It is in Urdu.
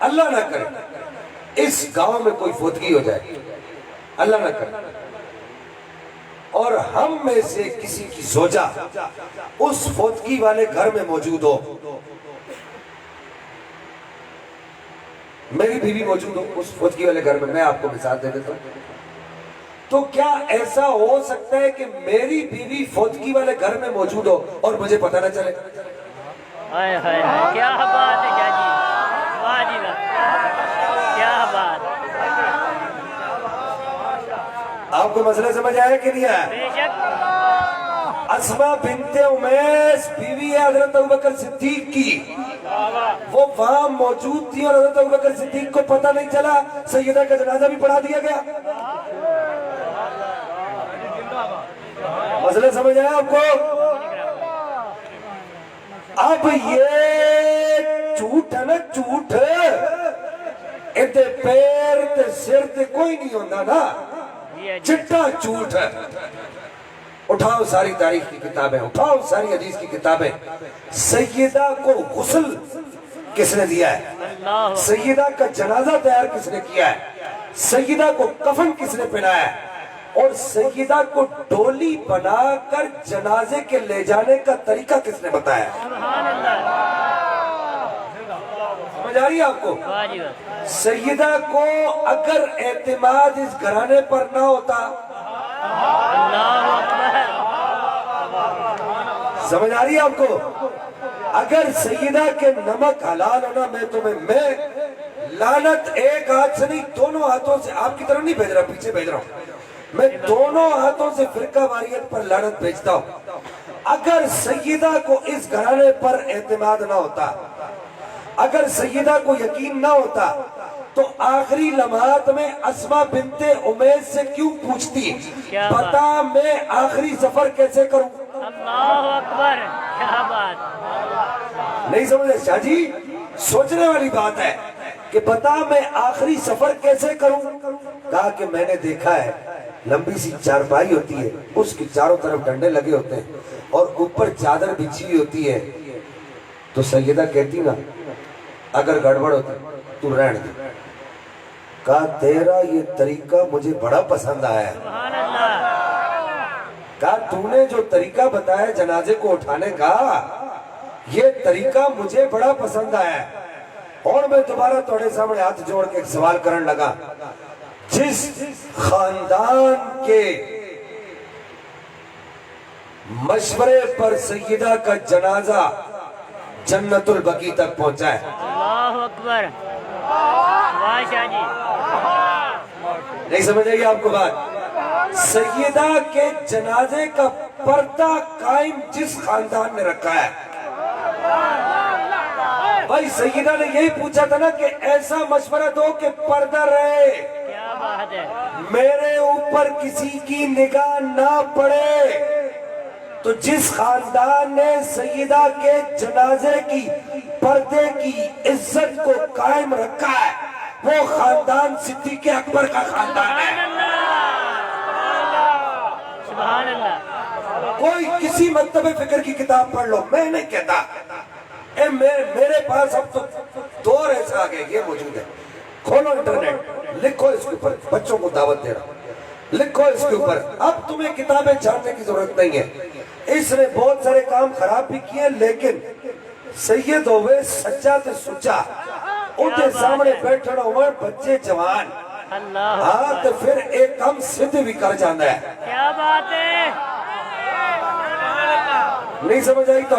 اللہ نہ کرے اس گاؤں میں کوئی فوتگی ہو جائے، اللہ نہ کرے، اور ہم میں سے کسی کی زوجہ اس فوتگی والے گھر میں موجود ہو، میری بیوی موجود ہو اس فوتگی والے گھر میں آپ کو مثال دے دیتا ہوں، تو کیا ایسا ہو سکتا ہے کہ میری بیوی فوتگی والے گھر میں موجود ہو اور مجھے پتہ نہ چلے؟ کیا بات ہے کیا جی، واہ جی واہ، کیا بات، آپ کو مسئلہ سمجھ آیا کہ نہیں آیا؟ بے شک اسماء بنت امیس بیوی ہے حضرت ابوبکر صدیق کی، وہ وہاں موجود تھی اور حضرت ابوبکر صدیق کو پتہ نہیں چلا، سیدہ کا جنازہ بھی پڑھا دیا گیا۔ مسئلہ سمجھ آیا آپ کو؟ اب یہ جھوٹ ہے نا، جھوٹ ادھے پیر تے سر تے کوئی نہیں ہوندہ نا، چٹا جھوٹ ہے۔ اٹھاؤ ساری تاریخ کی کتابیں، اٹھاؤ ساری حدیث کی کتابیں، سیدہ کو غسل کس نے دیا ہے؟ سیدہ کا جنازہ تیار کس نے کیا ہے؟ سیدہ کو کفن کس نے پہنایا ہے؟ اور سیدہ کو ڈولی بنا کر جنازے کے لے جانے کا طریقہ کس نے بتایا؟ سبحان اللہ، سمجھ آ رہی ہے آپ کو؟ واہ جی واہ، سیدہ کو اگر اعتماد اس گھرانے پر نہ ہوتا، اللہ اکبر، سمجھ آ رہی ہے آپ کو؟ اگر سیدہ کے نمک حلال ہونا، میں لعنت ایک ہاتھ سے نہیں دونوں ہاتھوں سے، آپ کی طرف نہیں بھیج رہا، پیچھے بھیج رہا ہوں، میں دونوں ہاتھوں سے فرقہ واریت پر لعنت بھیجتا ہوں۔ اگر سیدہ کو اس گھرانے پر اعتماد نہ ہوتا، اگر سیدہ کو یقین نہ ہوتا تو آخری لمحات میں اسماء بنت امیس سے کیوں پوچھتی بتا میں آخری سفر کیسے کروں؟ اللہ اکبر، کیا بات، نہیں سمجھے شاہ جی؟ سوچنے والی بات ہے کہ بتا میں آخری سفر کیسے کروں؟ کہا کہ میں نے دیکھا ہے لمبی سی چارپائی ہوتی ہے، اس کی چاروں طرف ڈنڈے لگے ہوتے ہیں اور اوپر چادر بچھی ہوئی ہوتی ہے، تو سیدہ کہتی نا اگر گڑبڑ ہوتا تو رہن دے۔ کہا تیرا یہ طریقہ مجھے بڑا پسند آیا ہے۔ سبحان اللہ، کہا تو نے جو طریقہ بتایا جنازے کو اٹھانے کا، یہ طریقہ مجھے بڑا پسند آیا ہے۔ اور میں دوبارہ توڑے سامنے ہاتھ جوڑ کے ایک سوال کرنے لگا، جس خاندان کے مشورے پر سیدہ کا جنازہ جنت البقیع تک پہنچا ہے، اللہ اکبر، واہ شاہ جی، نہیں سمجھ آئی آپ کو بات؟ سیدہ کے جنازے کا پردہ قائم جس خاندان نے رکھا ہے، بھائی سیدہ نے یہی پوچھا تھا نا کہ ایسا مشورہ دو کہ پردہ رہے، کیا بات ہے، میرے اوپر کسی کی نگاہ نہ پڑے، تو جس خاندان نے سیدہ کے جنازے کی پردے کی عزت کو قائم رکھا ہے وہ خاندان صدیق اکبر کا خاندان ہے۔ سبحان اللہ، کوئی کسی مکتب فکر کی کتاب پڑھ لو، میں نہیں کہتا، میرے پاس اب تو دور ایسا آگئے، یہ موجود ہے، کھولو انٹرنیٹ، لکھو اس کے اوپر، بچوں کو دعوت دے رہا ہوں، لکھو اس کے اوپر، اب تمہیں کتابیں جاننے کی ضرورت نہیں ہے۔ اس نے بہت سارے کام خراب بھی کیے، لیکن سید ہوئے سچا تے سچا، ان کے سامنے بیٹھنا ہوئے بچے جوان، اللہ ہاں تو پھر ایک کم صد بھی کر جانا ہے، کیا بات ہے، نہیں سمجھ آئی تو